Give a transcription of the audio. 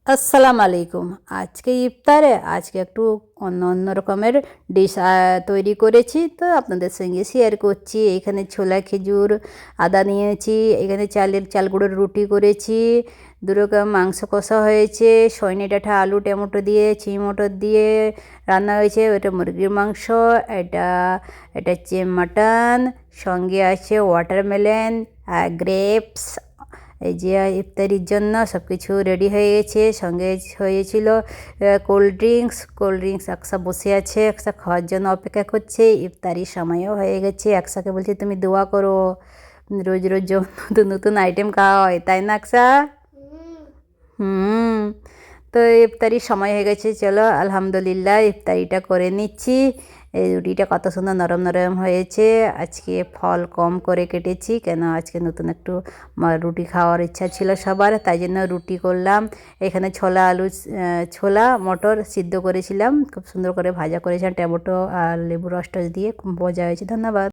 আসসালামু আলাইকুম। আজকে ইফতারে একটু অন্য রকমের ডিশ তৈরি করেছি, তো আপনাদের সঙ্গে শেয়ার করছি। এখানে ছোলা খেজুর আদা নিয়েছি, এখানে চাল গুঁড়োর রুটি করেছি, 2 রকম মাংস কষা হয়েছে, সজনে ডাঁটা আলু টমেটো দিয়ে চিংড়ি মটর দিয়ে রান্না হয়েছে। ওটা মুরগির মাংস, এটা এটা হচ্ছে মাটন, সঙ্গে আছে ওয়াটারমেলন, গ্রেপস। এই যে ইফতারির জন্য সব কিছু রেডি হয়ে গেছে। সঙ্গে হয়েছিল কোল্ড ড্রিঙ্কস একসা বসে আছে, একসা খাওয়ার জন্য অপেক্ষা করছে। ইফতারির সময়ও হয়ে গেছে। একসাকে বলছি তুমি দোয়া করো, রোজ রোজ নতুন নতুন আইটেম খাওয়া হয়, তাই না একসা? হুম। তো ইফতারির সময় হয়ে গেছে, চলো আলহামদুলিল্লাহ ইফতারিটা করে নিচ্ছি। এই রুটিটা কত সুন্দর নরম নরম হয়েছে। আজকে ফল কম করে কেটেছি, কেন আজকে নতুন একটু রুটি খাওয়ার ইচ্ছা ছিল সবার, তাই জন্য রুটি করলাম। এখানে ছোলা মটর সিদ্ধ করেছিলাম, খুব সুন্দর করে ভাজা করেছিলাম টমেটো আর লেবু রস টস দিয়ে, খুব মজা হয়েছে। ধন্যবাদ।